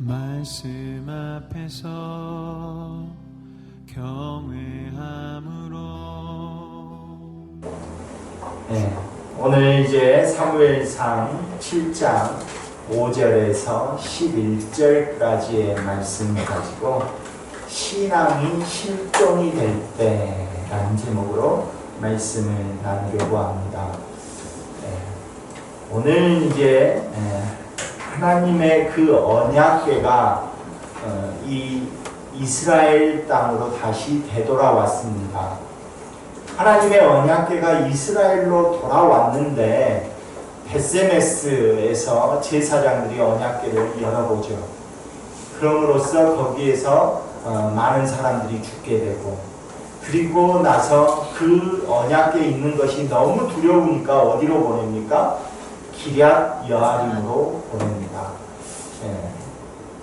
말씀 앞에서 경외함으로. 네, 오늘 이제 사무엘상 7장 5절에서 11절까지의 말씀을 가지고 신앙이 실종이 될 때라는 제목으로 말씀을 나누려고 합니다. 오늘 이제 하나님의 그 언약궤가 이 이스라엘 땅으로 다시 되돌아왔습니다. 하나님의 언약궤가 이스라엘로 돌아왔는데 벳세메스에서 제사장들이 언약궤를 열어보죠. 그럼으로써 거기에서 많은 사람들이 죽게 되고, 그리고 나서 그 언약궤에 있는 것이 너무 두려우니까 어디로 보냅니까? 기럇 여아림으로 보냅니다.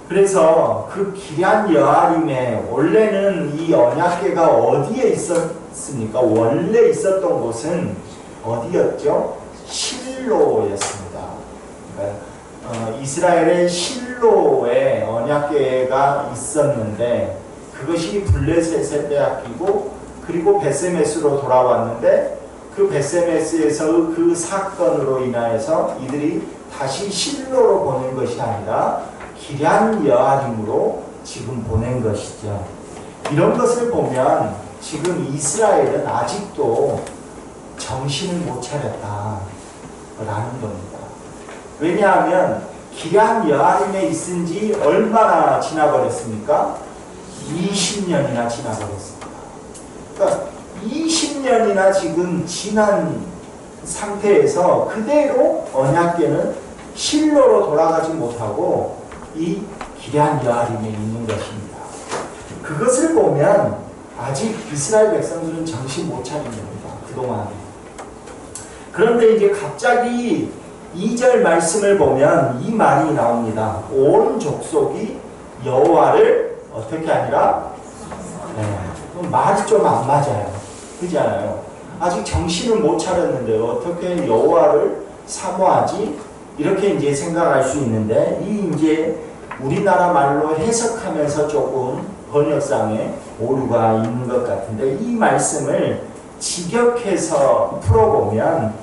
그래서 그 기럇 여아림에 원래는 이 언약궤가 어디에 있었습니까? 원래 있었던 곳은 어디였죠? 실로였습니다. 그러니까 이스라엘의 실로에 언약궤가 있었는데 그것이 블레셋에 빼앗기고 그리고 벳세메스로 돌아왔는데 그 벳세메스에서 그 사건으로 인하여서 이들이 다시 실로로 보낸 것이 아니라 기럇 여아림으로 지금 보낸 것이죠. 이런 것을 보면 지금 이스라엘은 아직도 정신을 못 차렸다라는 겁니다. 왜냐하면 기럇 여아림에 있은 지 얼마나 지나버렸습니까? 20년이나 지나버렸습니다. 그러니까 20년이나 지금 지난 상태에서 그대로 언약궤는 실로로 돌아가지 못하고 이 기럇 여아림에 있는 것입니다. 그것을 보면 아직 이스라엘 백성들은 정신 못 차린 겁니다. 그동안. 그런데 이제 갑자기 2절 말씀을 보면 이 말이 나옵니다. 온 족속이 여호와를 어떻게 하니라? 말이 좀 안 맞아요. 그렇지 않아요? 아직 정신을 못 차렸는데 어떻게 여호와를 사모하지? 이렇게 이제 생각할 수 있는데, 이 이제 우리나라 말로 해석하면서 조금 번역상에 오류가 있는 것 같은데, 이 말씀을 직역해서 풀어보면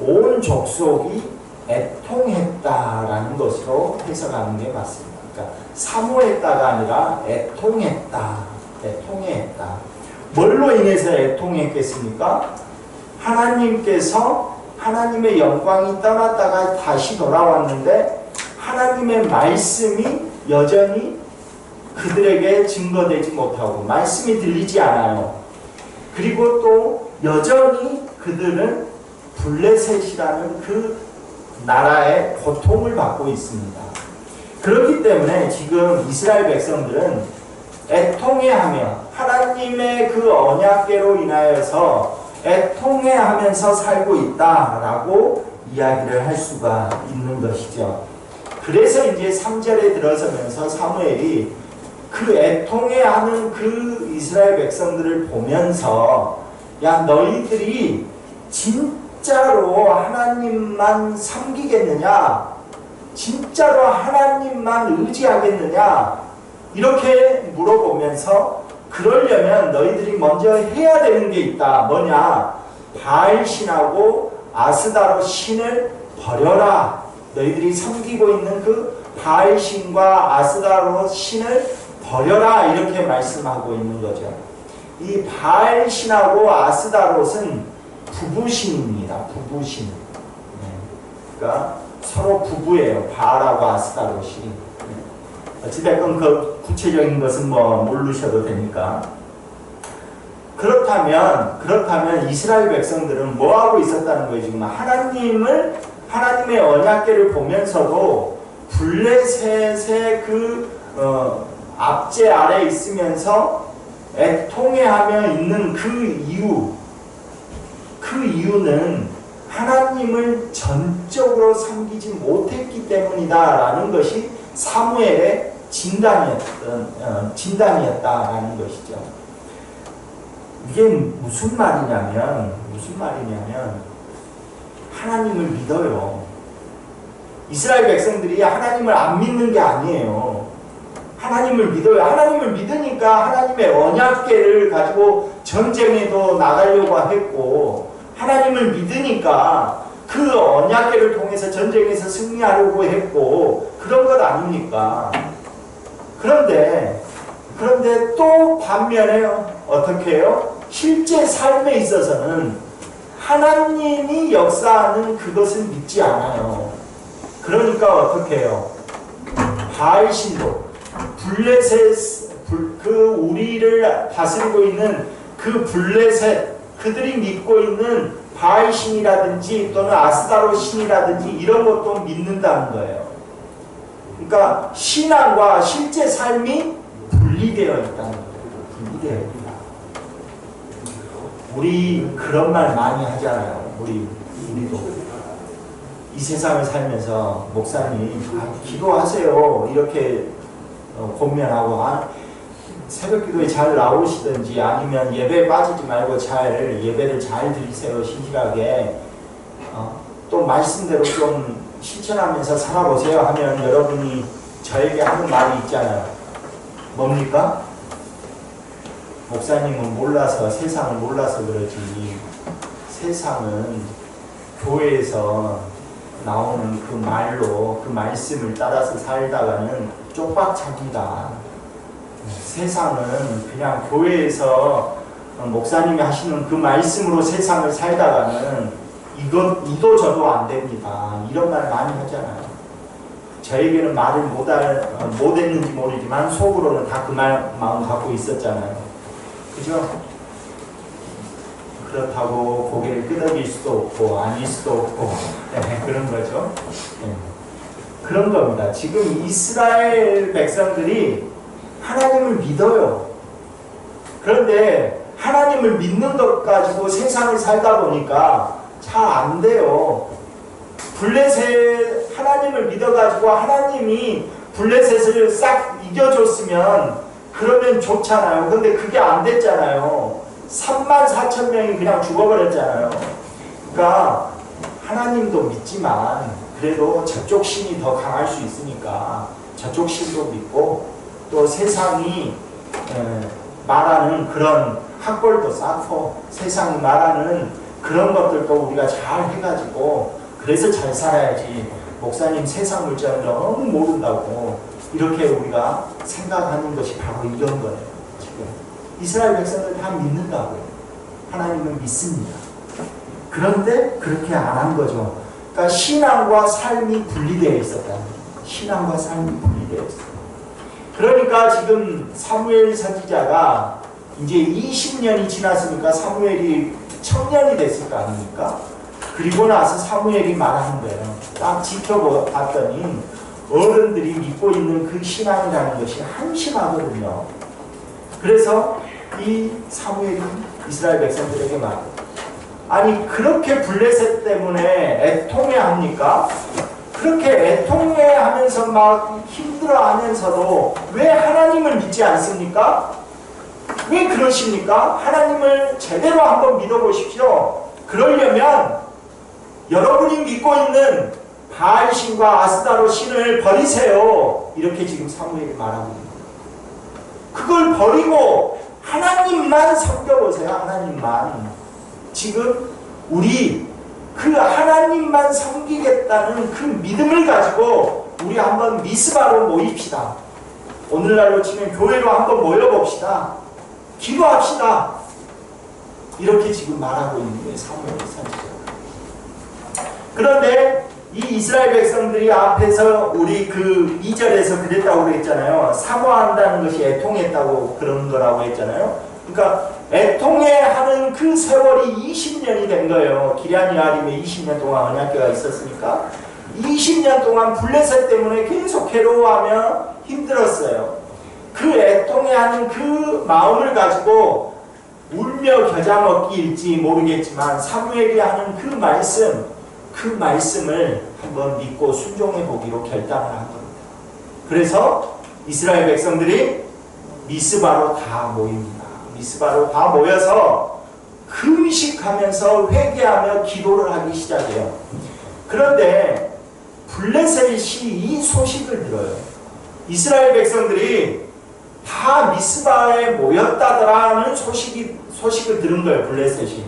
온 족속이 애통했다라는 것으로 해석하는 게 맞습니다. 그러니까 사모했다가 아니라 애통했다. 애통했다. 뭘로 인해서 애통했겠습니까? 하나님께서 하나님의 영광이 떠났다가 다시 돌아왔는데 하나님의 말씀이 여전히 그들에게 증거되지 못하고 말씀이 들리지 않아요. 그리고 또 여전히 그들은 블레셋이라는 그 나라의 고통을 받고 있습니다. 그렇기 때문에 지금 이스라엘 백성들은 애통해하며 하나님의 그 언약궤로 인하여서 애통해하면서 살고 있다라고 이야기를 할 수가 있는 것이죠. 그래서 이제 3절에 들어서면서 사무엘이 그 애통해하는 그 이스라엘 백성들을 보면서, 야, 너희들이 진짜로 하나님만 섬기겠느냐? 진짜로 하나님만 의지하겠느냐? 이렇게 물어보면서, 그러려면 너희들이 먼저 해야 되는 게 있다. 뭐냐? 바알 신하고 아스다로 신을 버려라. 너희들이 섬기고 있는 그 바알 신과 아스다로 신을 버려라. 이렇게 말씀하고 있는 거죠. 이 바알 신하고 아스다롯은 부부신입니다. 부부신. 그러니까 서로 부부예요. 바알하고 아스다롯이. 어찌됐건 그 구체적인 것은 모르셔도 되니까. 그렇다면 이스라엘 백성들은 뭐 하고 있었다는 거예요? 지금 하나님의 언약궤를 보면서도 블레셋의 그 압제 아래 있으면서 애통해하며 있는 그 이유는 하나님을 전적으로 섬기지 못했기 때문이다라는 것이 사무엘의 진단이었다라는 것이죠. 이게 무슨 말이냐면 하나님을 믿어요. 이스라엘 백성들이 하나님을 안 믿는 게 아니에요. 하나님을 믿어요. 하나님을 믿으니까 하나님의 언약궤를 가지고 전쟁에도 나가려고 했고, 하나님을 믿으니까 그 언약궤를 통해서 전쟁에서 승리하려고 했고, 그런 것 아닙니까? 그런데 또 반면에 어떻게 해요? 실제 삶에 있어서는 하나님이 역사하는 그것을 믿지 않아요. 그러니까 어떻게 해요? 바알신도, 블레셋, 그 우리를 다스리고 있는 그 블레셋, 그들이 믿고 있는 바알신이라든지 또는 아스다로 신이라든지 이런 것도 믿는다는 거예요. 그러니까 신앙과 실제 삶이 분리되어 있다는 거예요. 분리되어 있다. 우리 그런 말 많이 하잖아요. 우리도 이 세상을 살면서 목사님 기도하세요 이렇게 권면하고, 새벽 기도에 잘 나오시든지 아니면 예배에 빠지지 말고 예배를 잘 드리세요 신실하게, 또 말씀대로 좀 실천하면서 살아보세요 하면 여러분이 저에게 하는 말이 있잖아요. 뭡니까? 목사님은 몰라서, 세상을 몰라서 그러지, 세상은 교회에서 나오는 그 말로, 그 말씀을 따라서 살다가는 쪽박찹니다. 세상은 그냥 교회에서 목사님이 하시는 그 말씀으로 세상을 살다가는 이도 저도 안 됩니다. 이런 말 많이 하잖아요. 저에게는 말을 못 했는지 모르지만 속으로는 다 그 마음 갖고 있었잖아요. 그죠? 그렇다고 고개를 끄덕일 수도 없고 아닐 수도 없고 그런 거죠. 그런 겁니다. 지금 이스라엘 백성들이 하나님을 믿어요. 그런데 하나님을 믿는 것 가지고 세상을 살다 보니까 잘 안 돼요. 블레셋, 하나님을 믿어가지고 하나님이 블레셋을 싹 이겨줬으면 그러면 좋잖아요. 근데 그게 안 됐잖아요. 34,000명이 그냥 죽어버렸잖아요. 그러니까 하나님도 믿지만 그래도 저쪽 신이 더 강할 수 있으니까 저쪽 신도 믿고, 또 세상이 말하는 그런 학벌도 쌓고 세상이 말하는 그런 것들도 우리가 잘 해가지고 그래서 잘 살아야지, 목사님 세상 물정을 너무 모른다고 이렇게 우리가 생각하는 것이 바로 이런 거예요. 지금 이스라엘 백성들 다 믿는다고요. 하나님은 믿습니다. 그런데 그렇게 안 한 거죠. 그러니까 신앙과 삶이 분리되어 있었다는 거예요. 신앙과 삶이 분리되어 있어요. 그러니까 지금 사무엘 선지자가 이제 20년이 지났으니까 사무엘이 청년이 됐을 거 아닙니까? 그리고 나서 사무엘이 말하는 거예요. 딱 지켜봤더니 어른들이 믿고 있는 그 신앙이라는 것이 한심하거든요. 그래서 이 사무엘이 이스라엘 백성들에게 말해요. 아니 그렇게 블레셋 때문에 애통해 합니까? 그렇게 애통해 하면서 막 힘들어 하면서도 왜 하나님을 믿지 않습니까? 왜 그러십니까? 하나님을 제대로 한번 믿어보십시오. 그러려면 여러분이 믿고 있는 바알신과 아스다로 신을 버리세요. 이렇게 지금 사무엘이 말하고 있는 거예요. 그걸 버리고 하나님만 섬겨보세요. 하나님만. 지금 우리 그 하나님만 섬기겠다는 그 믿음을 가지고 우리 한번 미스바로 모입시다. 오늘날로 치면 교회로 한번 모여봅시다. 기도합시다. 이렇게 지금 말하고 있는 거예요. 사무엘 선지자. 그런데 이 이스라엘 백성들이 앞에서 우리 그 2절에서 그랬다고 그랬잖아요. 사모한다는 것이 애통했다고 그런 거라고 했잖아요. 그러니까 애통해하는 그 세월이 20년이 된 거예요. 기럇여아림에 20년 동안 언약궤가 있었으니까 20년 동안 블레셋 때문에 계속 괴로워하며 힘들었어요. 그 애통해하는 그 마음을 가지고 울며 겨자 먹기일지 모르겠지만 사무엘이 하는 그 말씀을 한번 믿고 순종해 보기로 결단을 한 겁니다. 그래서 이스라엘 백성들이 미스바로 다 모입니다. 미스바로 다 모여서 금식하면서 회개하며 기도를 하기 시작해요. 그런데 블레셋이 이 소식을 들어요. 이스라엘 백성들이 다 미스바에 모였다더라는 소식을 들은 거예요. 블레셋이.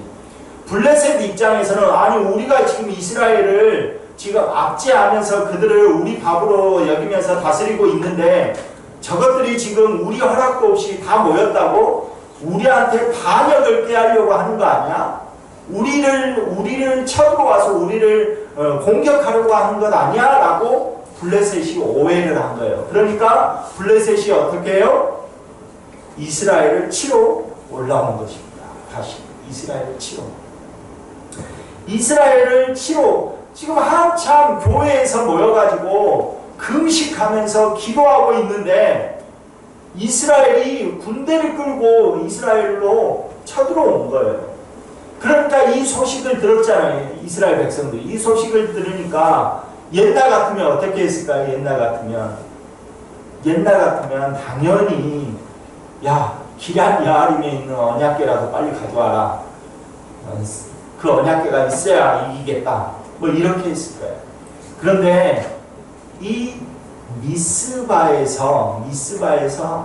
블레셋 입장에서는 아니 우리가 지금 이스라엘을 지금 압제하면서 그들을 우리 밥으로 여기면서 다스리고 있는데 저것들이 지금 우리 허락도 없이 다 모였다고 우리한테 반역을 꾀하려고 하는 거 아니야? 우리를 쳐들어와서 우리를 공격하려고 하는 것 아니야? 라고 블레셋이 오해를 한 거예요. 그러니까 블레셋이 어떻게 해요? 이스라엘을 치러 올라온 것입니다. 다시 이스라엘을 치러. 이스라엘을 치러 지금 한참 교회에서 모여가지고 금식하면서 기도하고 있는데 이스라엘이 군대를 끌고 이스라엘로 쳐들어온 거예요. 그러니까 이 소식을 들었잖아요. 이스라엘 백성들이. 이 소식을 들으니까 옛날 같으면 어떻게 했을까요? 옛날 같으면 당연히 야 기럇 여아림에 있는 언약궤라도 빨리 가져와라. 그 언약궤가 있어야 이기겠다. 뭐 이렇게 했을 거예요. 그런데 이 미스바에서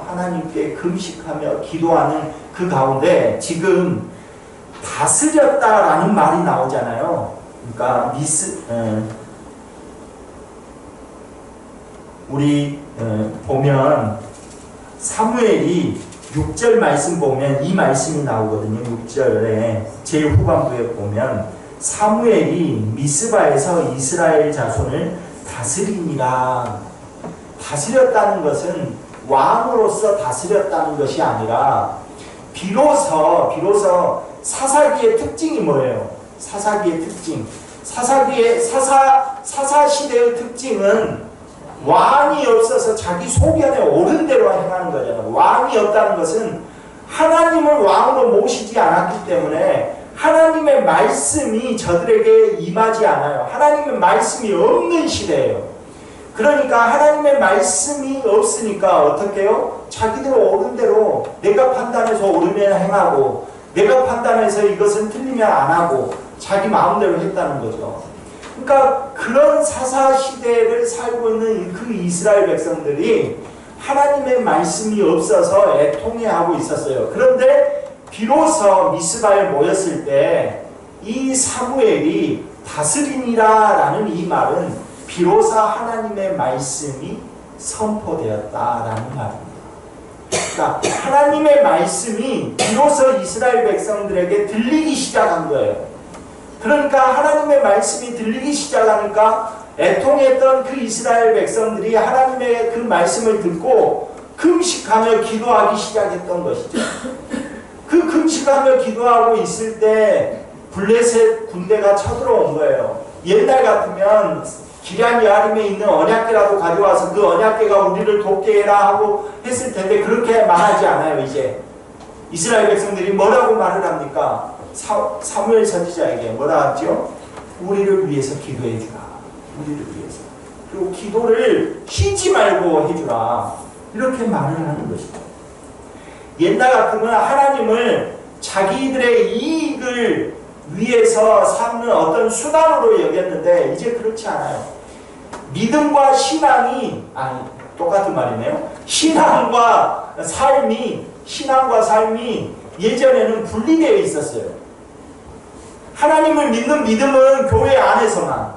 하나님께 금식하며 기도하는 그 가운데 지금 다스렸다라는 말이 나오잖아요. 그러니까 우리 보면 사무엘이 6절 말씀 보면 이 말씀이 나오거든요. 6절에 제일 후반부에 보면 사무엘이 미스바에서 이스라엘 자손을 다스리니라. 다스렸다는 것은 왕으로서 다스렸다는 것이 아니라 비로소 사사기의 특징이 뭐예요? 사사기의 특징. 사사시대의 특징은 왕이 없어서 자기 소견에 옳은 대로 행하는 거잖아요. 왕이 없다는 것은 하나님을 왕으로 모시지 않았기 때문에 하나님의 말씀이 저들에게 임하지 않아요. 하나님의 말씀이 없는 시대예요. 그러니까 하나님의 말씀이 없으니까 어떻게 해요? 자기들 옳은 대로 내가 판단해서 옳으면 행하고 내가 판단해서 이것은 틀리면 안 하고 자기 마음대로 했다는 거죠. 그러니까 그런 사사시대를 살고 있는 그 이스라엘 백성들이 하나님의 말씀이 없어서 애통해하고 있었어요. 그런데 비로소 미스바에 모였을 때 이 사무엘이 다스리니라 라는 이 말은 비로소 하나님의 말씀이 선포되었다라는 말입니다. 그러니까 하나님의 말씀이 비로소 이스라엘 백성들에게 들리기 시작한 거예요. 그러니까 하나님의 말씀이 들리기 시작하니까 애통했던 그 이스라엘 백성들이 하나님의 그 말씀을 듣고 금식하며 기도하기 시작했던 것이죠. 그 금식하며 기도하고 있을 때 블레셋 군대가 쳐들어온 거예요. 옛날 같으면 기럇 여아림에 있는 언약궤라도 가져와서 그 언약궤가 우리를 돕게 해라 하고 했을 텐데 그렇게 말하지 않아요. 이제 이스라엘 백성들이 뭐라고 말을 합니까? 사무엘 선지자에게 뭐라 하죠? 우리를 위해서 기도해 주라. 우리를 위해서. 그리고 기도를 쉬지 말고 해주라. 이렇게 말을 하는 것이죠. 옛날 같으면 하나님을 자기들의 이익을 위해서 삼는 어떤 수단으로 여겼는데 이제 그렇지 않아요. 믿음과 신앙이 똑같은 말이네요. 신앙과 삶이 예전에는 분리되어 있었어요. 하나님을 믿는 믿음은 교회 안에서만,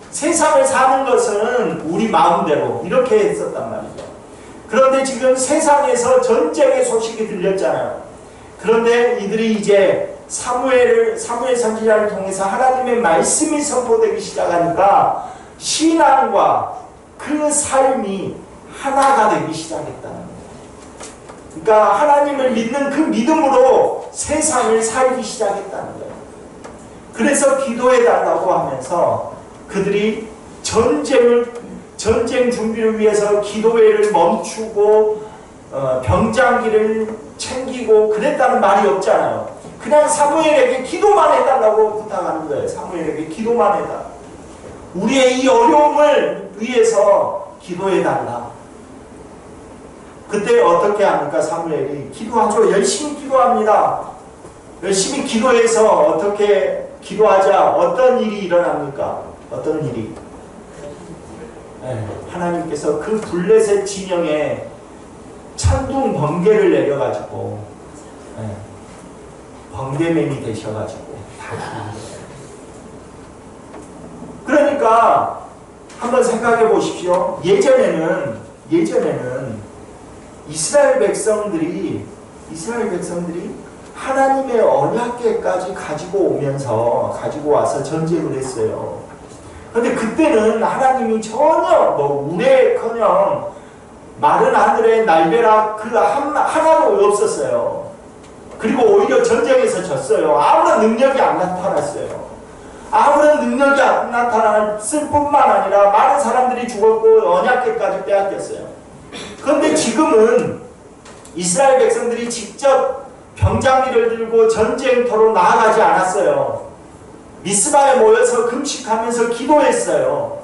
세상을 사는 것은 우리 마음대로 이렇게 했었단 말이죠. 그런데 지금 세상에서 전쟁의 소식이 들렸잖아요. 그런데 이들이 이제 사무엘 선지자를 통해서 하나님의 말씀이 선포되기 시작하니까 신앙과 그 삶이 하나가 되기 시작했다는 거예요. 그러니까 하나님을 믿는 그 믿음으로 세상을 살기 시작했다는 거예요. 그래서 기도해달라고 하면서 그들이 전쟁 준비를 위해서 기도회를 멈추고 병장기를 챙기고 그랬다는 말이 없잖아요. 그냥 사무엘에게 기도만 해달라고 부탁하는 거예요. 사무엘에게 기도만 해달라. 우리의 이 어려움을 위해서 기도해달라. 그때 어떻게 합니까? 사무엘이 기도하죠. 열심히 기도합니다. 열심히 기도해서 어떻게 기도하자 어떤 일이 일어납니까? 어떤 일이? 하나님께서 그 블레셋 진영에 천둥 번개를 내려가지고 번개맨이 되셔가지고 다 죽인 거예요. 그러니까 한번 생각해 보십시오. 예전에는 이스라엘 백성들이 하나님의 언약궤까지 가지고 와서 전쟁을 했어요. 그런데 그때는 하나님이 전혀 우레커녕 마른 하늘에 날벼락 하나도 없었어요. 그리고 오히려 전쟁에서 졌어요. 아무런 능력이 안 나타났어요. 아무런 능력이 안 나타났을 뿐만 아니라 많은 사람들이 죽었고 언약궤까지 빼앗겼어요. 그런데 지금은 이스라엘 백성들이 직접 병장비를 들고 전쟁터로 나아가지 않았어요. 미스바에 모여서 금식하면서 기도했어요.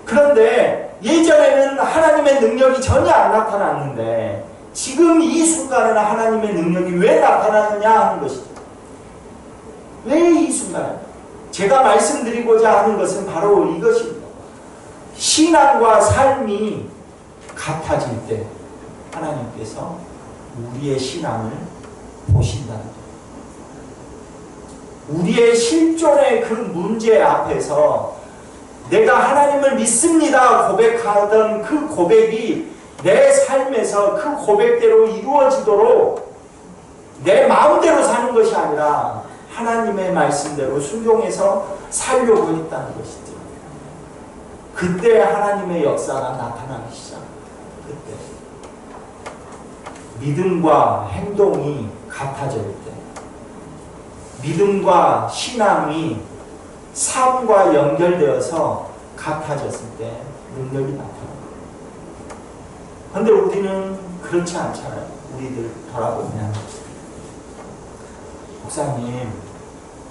그런데 예전에는 하나님의 능력이 전혀 안 나타났는데 지금 이 순간에는 하나님의 능력이 왜 나타나느냐 하는 것이죠. 왜 이 순간에? 제가 말씀드리고자 하는 것은 바로 이것입니다. 신앙과 삶이 같아질 때 하나님께서 우리의 신앙을 보신다는 거예요. 우리의 실존의 그 문제 앞에서 내가 하나님을 믿습니다 고백하던 그 고백이 내 삶에서 그 고백대로 이루어지도록 내 마음대로 사는 것이 아니라 하나님의 말씀대로 순종해서 살려고 했다는 것이죠. 그때 하나님의 역사가 나타나기 시작합니다. 그때 믿음과 행동이 같아질 때, 믿음과 신앙이 삶과 연결되어서 같아졌을 때 능력이 나타납니다. 그런데 우리는 그렇지 않잖아요. 우리들 돌아보면 목사님,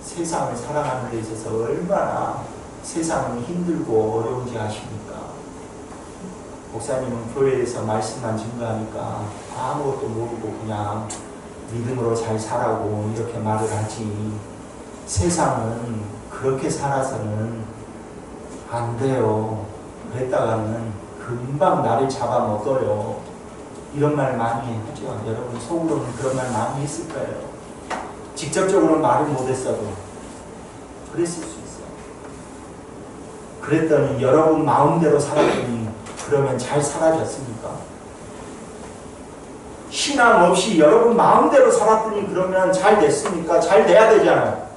세상을 살아가는 데 있어서 얼마나 세상은 힘들고 어려운지 아십니까? 목사님은 교회에서 말씀만 증거하니까 아무것도 모르고 그냥 믿음으로 잘 살라고 이렇게 말을 하지, 세상은 그렇게 살아서는 안 돼요. 그랬다가는 금방 나를 잡아먹어요. 이런 말 많이 하죠. 여러분 속으로는 그런 말 많이 했을 거예요. 직접적으로 말을 못했어도 그랬을 수 있어요. 그랬더니 여러분 마음대로 살았더니 그러면 잘 살아졌습니까? 신앙 없이 여러분 마음대로 살았더니 그러면 잘 됐습니까? 잘 돼야 되잖아요.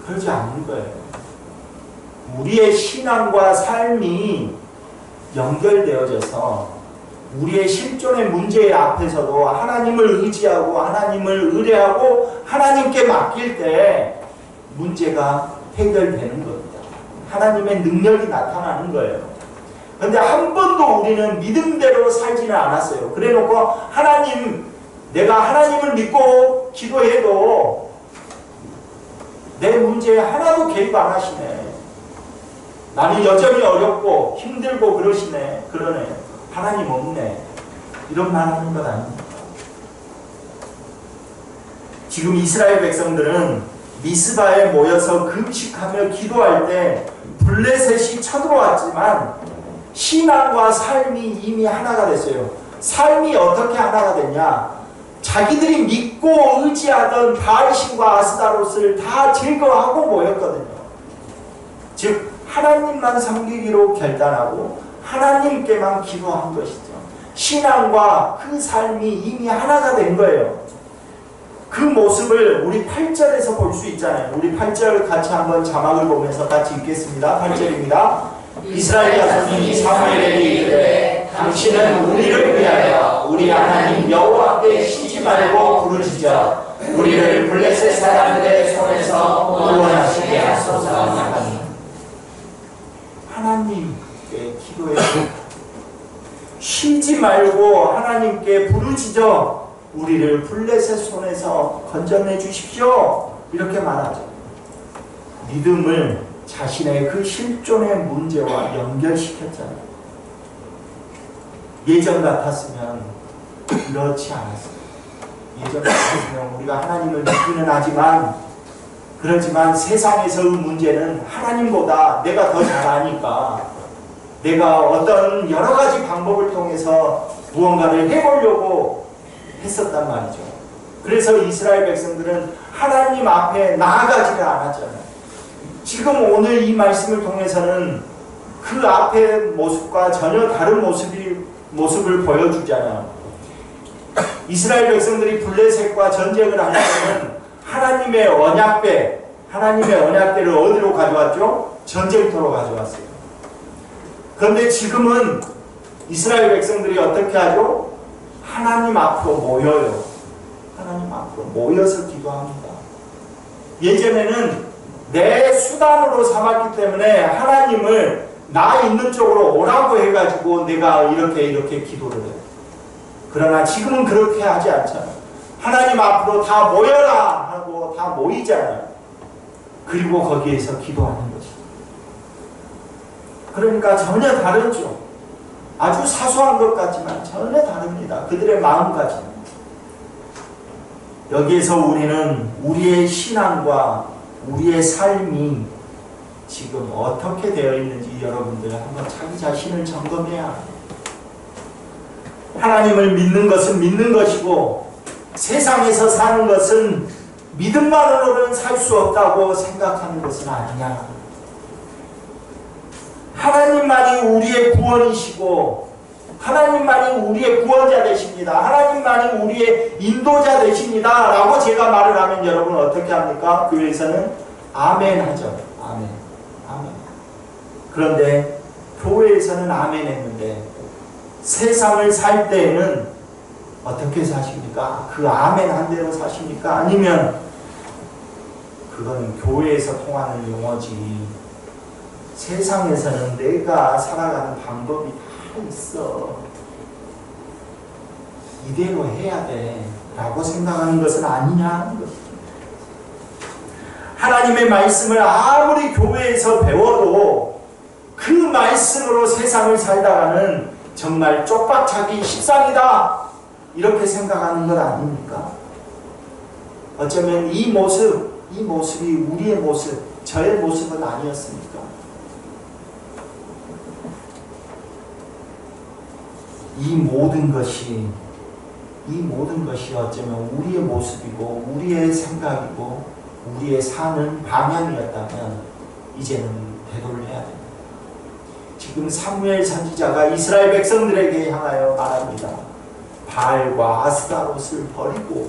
그러지 않는 거예요. 우리의 신앙과 삶이 연결되어져서 우리의 실존의 문제 앞에서도 하나님을 의지하고 하나님을 의뢰하고 하나님께 맡길 때 문제가 해결되는 겁니다. 하나님의 능력이 나타나는 거예요. 그런데 한 번도 우리는 믿음대로 살지는 않았어요. 그래 놓고 하나님, 내가 하나님을 믿고 기도해도 내 문제에 하나도 개입 안 하시네. 나는 여전히 어렵고 힘들고 그러네. 하나님 없네. 이런 말 하는 것 아닙니까? 지금 이스라엘 백성들은 미스바에 모여서 금식하며 기도할 때 블레셋이 쳐들어왔지만 신앙과 삶이 이미 하나가 됐어요. 삶이 어떻게 하나가 됐냐? 자기들이 믿고 의지하던 바알신과 아스다롯을 다 제거하고 모였거든요. 즉 하나님만 섬기기로 결단하고 하나님께만 기도한 것이죠. 신앙과 그 삶이 이미 하나가 된 거예요. 그 모습을 우리 8절에서 볼 수 있잖아요. 우리 8절 같이 한번 자막을 보면서 같이 읽겠습니다. 8절입니다. 이스라엘 자손이 사무엘에게 이르되 당신은 우리를 위하여 우리 하나님 여호와께 쉬지 말고 부르짖어 우리를 블레셋 사람들의 손에서 구원하시게 하소서 하니 하나님께 기도해서 쉬지 말고 하나님께 부르짖어 우리를 블레셋 손에서 건져내 주십시오. 이렇게 말하죠. 믿음을 자신의 그 실존의 문제와 연결시켰잖아요. 예전 같았으면 그렇지 않았어요. 예전 같았으면 우리가 하나님을 믿기는 하지만 그렇지만 세상에서의 문제는 하나님보다 내가 더 잘 아니까 내가 어떤 여러 가지 방법을 통해서 무언가를 해보려고 했었단 말이죠. 그래서 이스라엘 백성들은 하나님 앞에 나아가지를 않았잖아요. 지금 오늘 이 말씀을 통해서는 그 앞의 모습과 전혀 다른 모습을 보여주잖아요. 이스라엘 백성들이 블레셋과 전쟁을 할 때는 하나님의 언약궤를 어디로 가져왔죠? 전쟁터로 가져왔어요. 그런데 지금은 이스라엘 백성들이 어떻게 하죠? 하나님 앞으로 모여요. 하나님 앞으로 모여서 기도합니다. 예전에는 내 수단으로 삼았기 때문에 하나님을 나 있는 쪽으로 오라고 해가지고 내가 이렇게 기도를 해요. 그러나 지금은 그렇게 하지 않잖아요. 하나님 앞으로 다 모여라 하고 다 모이잖아요. 그리고 거기에서 기도하는 것이죠. 그러니까 전혀 다르죠. 아주 사소한 것 같지만 전혀 다릅니다. 그들의 마음가짐. 여기에서 우리는 우리의 신앙과 우리의 삶이 지금 어떻게 되어 있는지 여러분들 한번 자기 자신을 점검해야 합니다. 하나님을 믿는 것은 믿는 것이고 세상에서 사는 것은 믿음만으로는 살 수 없다고 생각하는 것은 아니냐. 하나님만이 우리의 구원이시고 하나님만이 우리의 구원자 되십니다. 하나님만이 우리의 인도자 되십니다. 라고 제가 말을 하면 여러분 어떻게 합니까? 교회에서는 아멘 하죠. 아멘. 아멘. 그런데 교회에서는 아멘 했는데 세상을 살 때에는 어떻게 사십니까? 그 아멘 한 대로 사십니까? 아니면 그건 교회에서 통하는 용어지 세상에서는 내가 살아가는 방법이 다 있어. 이대로 해야 돼. 라고 생각하는 것은 아니냐 하는 것입니다. 하나님의 말씀을 아무리 교회에서 배워도 그 말씀으로 세상을 살다가는 정말 쪽박차기 십상이다. 이렇게 생각하는 것 아닙니까? 어쩌면 이 모습이 우리의 모습, 저의 모습은 아니었습니까? 이 모든 것이 어쩌면 우리의 모습이고 우리의 생각이고 우리의 사는 방향이었다면 이제는 되돌려야 됩니다. 지금 사무엘 선지자가 이스라엘 백성들에게 향하여 말합니다. 바알과 아스타롯을 버리고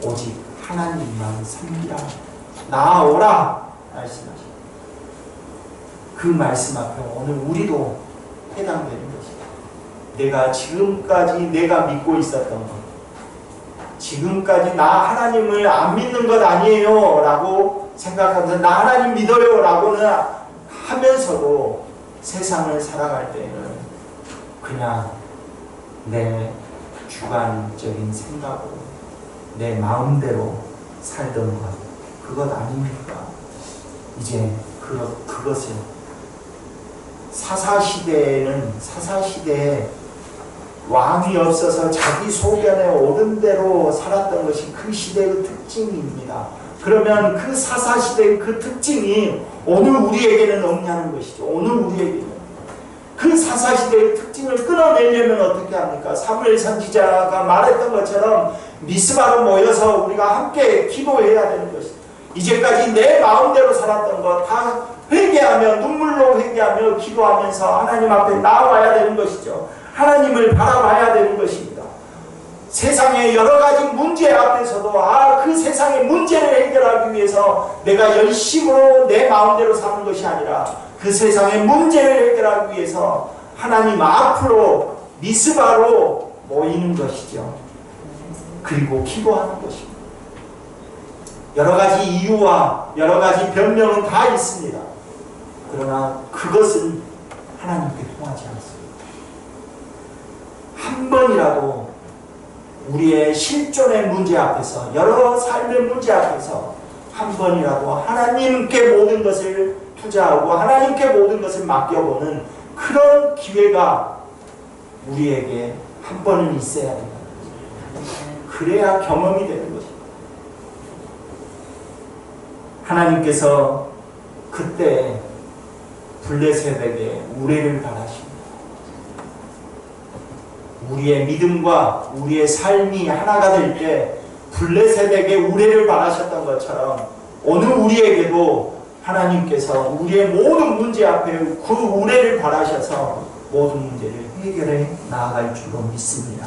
오직 하나님만 섬기라. 나아오라 말씀하십니다. 그 말씀 앞에 오늘 우리도 해당되는 것입니다. 내가 지금까지 내가 믿고 있었던 것, 지금까지 나 하나님을 안 믿는 것 아니에요 라고 생각하면서 나 하나님 믿어요 라고는 하면서도 세상을 살아갈 때는 그냥 내 주관적인 생각으로 내 마음대로 살던 것, 그것 아닙니까? 이제 그것을 사사시대에 왕이 없어서 자기 소견에 옳은 대로 살았던 것이 그 시대의 특징입니다. 그러면 그 사사시대의 그 특징이 오늘 우리에게는 없냐는 것이죠. 오늘 우리에게는. 그 사사시대의 특징을 끊어내려면 어떻게 합니까? 사무엘 선지자가 말했던 것처럼 미스바로 모여서 우리가 함께 기도해야 되는 것이죠. 이제까지 내 마음대로 살았던 것 다 회개하며 눈물로 회개하며 기도하면서 하나님 앞에 나와야 되는 것이죠. 하나님을 바라봐야 되는 것입니다. 세상의 여러 가지 문제 앞에서도 그 세상의 문제를 해결하기 위해서 내가 열심으로 내 마음대로 사는 것이 아니라 그 세상의 문제를 해결하기 위해서 하나님 앞으로 미스바로 모이는 것이죠. 그리고 기도하는 것입니다. 여러 가지 이유와 여러 가지 변명은 다 있습니다. 그러나 그것은 하나님께 통하지 않습니다. 한 번이라도 우리의 실존의 문제 앞에서, 여러 삶의 문제 앞에서 한 번이라도 하나님께 모든 것을 투자하고 하나님께 모든 것을 맡겨보는 그런 기회가 우리에게 한 번은 있어야 된다. 그래야 경험이 되는 것입니다. 하나님께서 그때 블레셋에게 우레를 바라시고 우리의 믿음과 우리의 삶이 하나가 될 때 블레셋에게 우레를 바라셨던 것처럼 오늘 우리에게도 하나님께서 우리의 모든 문제 앞에 그 우레를 바라셔서 모든 문제를 해결해 나아갈 줄로 믿습니다.